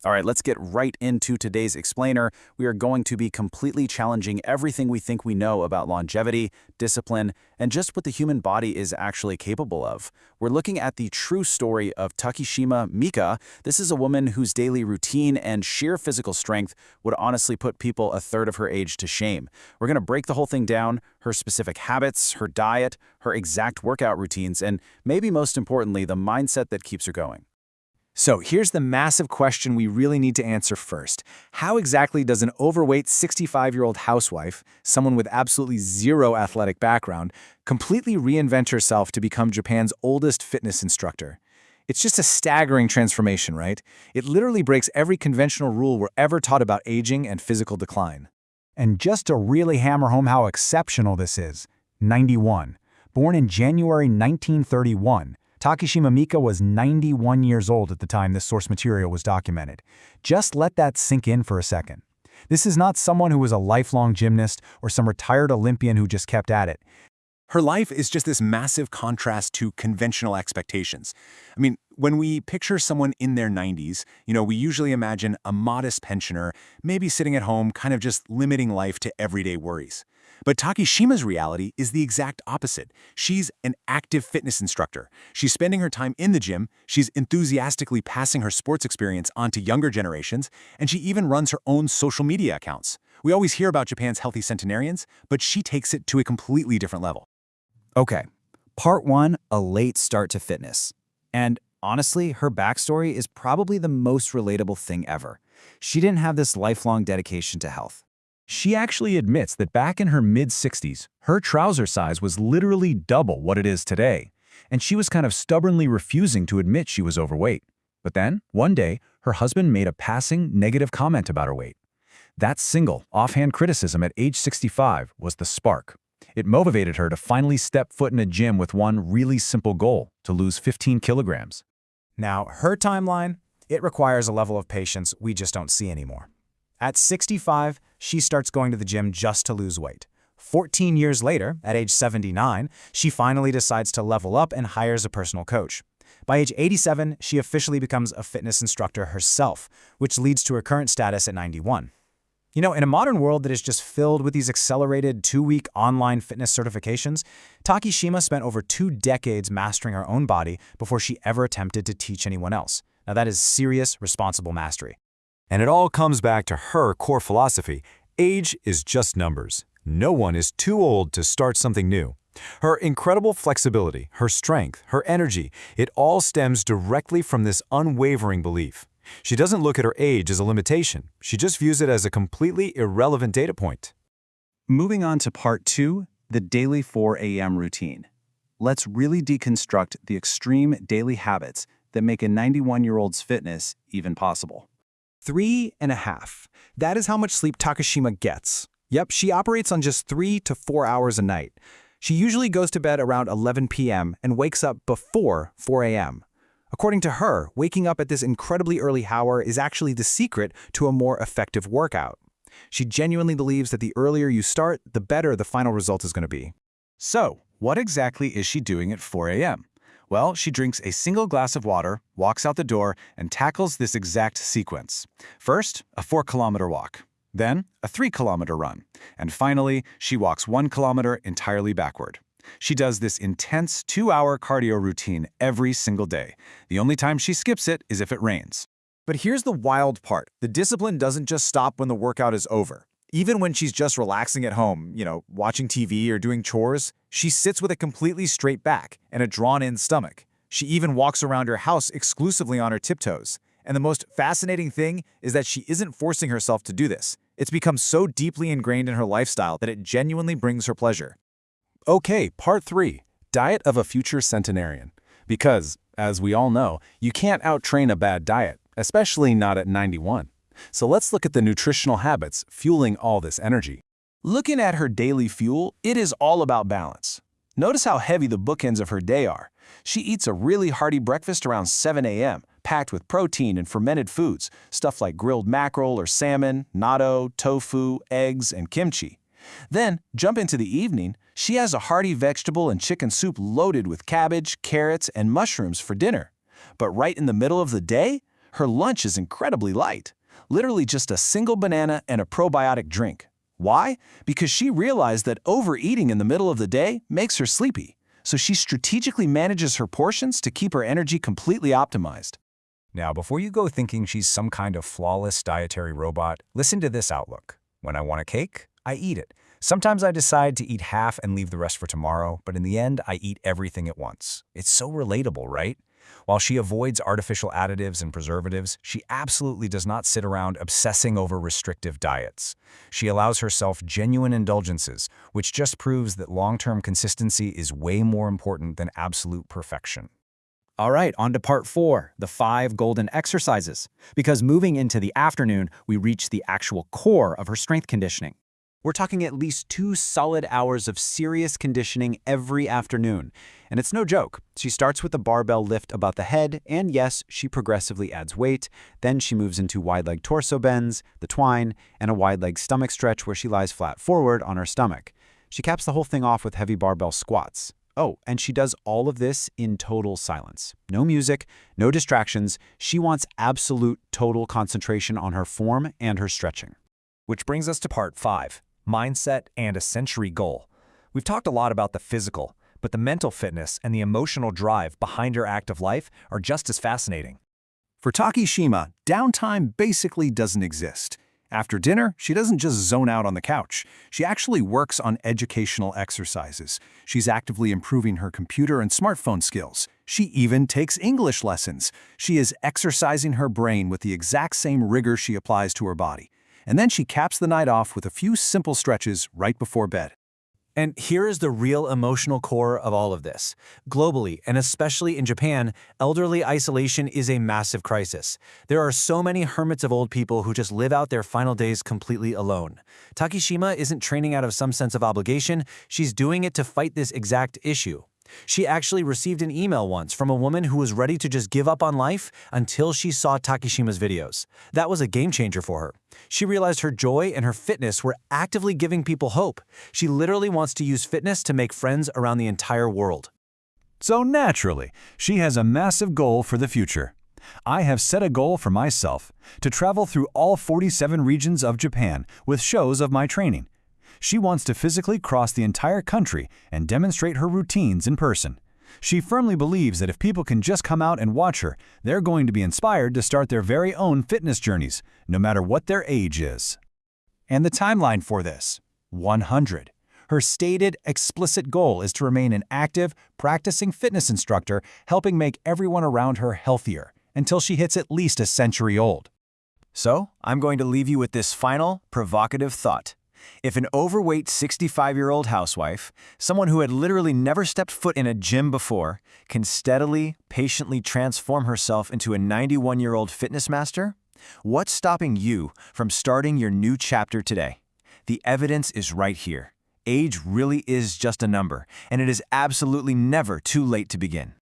All right, let's get right into today's explainer. We are going to be completely challenging everything we think we know about longevity, discipline, and just what the human body is actually capable of. We're looking at the true story of Takishima Mika. This is a woman whose daily routine and sheer physical strength would honestly put people a third of her age to shame. We're going to break the whole thing down, her specific habits, her diet, her exact workout routines, and maybe most importantly, the mindset that keeps her going. So here's the massive question we really need to answer first. How exactly does an overweight 65-year-old housewife, someone with absolutely zero athletic background, completely reinvent herself to become Japan's oldest fitness instructor? It's just a staggering transformation, right? It literally breaks every conventional rule we're ever taught about aging and physical decline. And just to really hammer home how exceptional this is, 91. Born in January 1931, Takishima Mika was 91 years old at the time this source material was documented. Just let that sink in for a second. This is not someone who was a lifelong gymnast or some retired Olympian who just kept at it. Her life is just this massive contrast to conventional expectations. I mean, when we picture someone in their 90s, we usually imagine a modest pensioner, maybe sitting at home, kind of just limiting life to everyday worries. But Takishima's reality is the exact opposite. She's an active fitness instructor. She's spending her time in the gym, she's enthusiastically passing her sports experience on to younger generations, and she even runs her own social media accounts. We always hear about Japan's healthy centenarians, but she takes it to a completely different level. Okay, part one, a late start to fitness. And honestly, her backstory is probably the most relatable thing ever. She didn't have this lifelong dedication to health. She actually admits that back in her mid-60s, her trouser size was literally double what it is today, and she was kind of stubbornly refusing to admit she was overweight. But then, one day, her husband made a passing negative comment about her weight. That single, offhand criticism at age 65 was the spark. It motivated her to finally step foot in a gym with one really simple goal, to lose 15 kilograms. Now, her timeline, it requires a level of patience we just don't see anymore. At 65, she starts going to the gym just to lose weight. 14 years later, at age 79, she finally decides to level up and hires a personal coach. By age 87, she officially becomes a fitness instructor herself, which leads to her current status at 91. In a modern world that is just filled with these accelerated 2-week online fitness certifications, Takishima spent over 2 decades mastering her own body before she ever attempted to teach anyone else. Now that is serious, responsible mastery. And it all comes back to her core philosophy: age is just numbers. No one is too old to start something new. Her incredible flexibility, her strength, her energy, it all stems directly from this unwavering belief. She doesn't look at her age as a limitation. She just views it as a completely irrelevant data point. Moving on to part two, the daily 4 a.m. routine. Let's really deconstruct the extreme daily habits that make a 91-year-old's fitness even possible. 3.5. That is how much sleep Takishima gets. Yep, she operates on just 3 to 4 hours a night. She usually goes to bed around 11 p.m. and wakes up before 4 a.m. According to her, waking up at this incredibly early hour is actually the secret to a more effective workout. She genuinely believes that the earlier you start, the better the final result is going to be. So, what exactly is she doing at 4 a.m.? Well, she drinks a single glass of water, walks out the door, and tackles this exact sequence. First, a 4-kilometer walk. Then, a 3-kilometer run. And finally, she walks 1 kilometer entirely backward. She does this intense 2-hour cardio routine every single day. The only time she skips it is if it rains. But here's the wild part. The discipline doesn't just stop when the workout is over. Even when she's just relaxing at home, watching TV or doing chores, she sits with a completely straight back and a drawn-in stomach. She even walks around her house exclusively on her tiptoes. And the most fascinating thing is that she isn't forcing herself to do this. It's become so deeply ingrained in her lifestyle that it genuinely brings her pleasure. Okay, part 3, diet of a future centenarian. Because, as we all know, you can't outtrain a bad diet, especially not at 91. So let's look at the nutritional habits fueling all this energy. Looking at her daily fuel, it is all about balance. Notice how heavy the bookends of her day are. She eats a really hearty breakfast around 7 a.m., packed with protein and fermented foods, stuff like grilled mackerel or salmon, natto, tofu, eggs, and kimchi. Then, jump into the evening, she has a hearty vegetable and chicken soup loaded with cabbage, carrots, and mushrooms for dinner. But right in the middle of the day, Her lunch is incredibly light, literally just a single banana and a probiotic drink. Why? Because she realized that overeating in the middle of the day makes her sleepy, so she strategically manages her portions to keep her energy completely optimized. Now, before you go thinking she's some kind of flawless dietary robot, listen to this outlook. When I want a cake, I eat it. Sometimes I decide to eat half and leave the rest for tomorrow, but in the end, I eat everything at once. It's so relatable, right? While she avoids artificial additives and preservatives, she absolutely does not sit around obsessing over restrictive diets. She allows herself genuine indulgences, which just proves that long-term consistency is way more important than absolute perfection. All right, on to part 4, the 5 golden exercises. Because moving into the afternoon, we reach the actual core of her strength conditioning. We're talking at least 2 solid hours of serious conditioning every afternoon. And it's no joke. She starts with a barbell lift above the head, and yes, she progressively adds weight. Then she moves into wide leg torso bends, the twine, and a wide leg stomach stretch where she lies flat forward on her stomach. She caps the whole thing off with heavy barbell squats. Oh, and she does all of this in total silence. No music, no distractions. She wants absolute total concentration on her form and her stretching. Which brings us to part 5, mindset and a century goal. We've talked a lot about the physical, but the mental fitness and the emotional drive behind her active life are just as fascinating. For Takishima, downtime basically doesn't exist. After dinner, she doesn't just zone out on the couch. She actually works on educational exercises. She's actively improving her computer and smartphone skills. She even takes English lessons. She is exercising her brain with the exact same rigor she applies to her body. And then she caps the night off with a few simple stretches right before bed. And here is the real emotional core of all of this. Globally, and especially in Japan, elderly isolation is a massive crisis. There are so many hermits of old people who just live out their final days completely alone. Takishima isn't training out of some sense of obligation, she's doing it to fight this exact issue. She actually received an email once from a woman who was ready to just give up on life until she saw Takishima's videos. That was a game changer for her. She realized her joy and her fitness were actively giving people hope. She literally wants to use fitness to make friends around the entire world. So naturally, she has a massive goal for the future. I have set a goal for myself to travel through all 47 regions of Japan with shows of my training. She wants to physically cross the entire country and demonstrate her routines in person. She firmly believes that if people can just come out and watch her, they're going to be inspired to start their very own fitness journeys, no matter what their age is. And the timeline for this: 100. Her stated, explicit goal is to remain an active, practicing fitness instructor, helping make everyone around her healthier, until she hits at least a century old. So, I'm going to leave you with this final, provocative thought. If an overweight 65-year-old housewife, someone who had literally never stepped foot in a gym before, can steadily, patiently transform herself into a 91-year-old fitness master, what's stopping you from starting your new chapter today? The evidence is right here. Age really is just a number, and it is absolutely never too late to begin.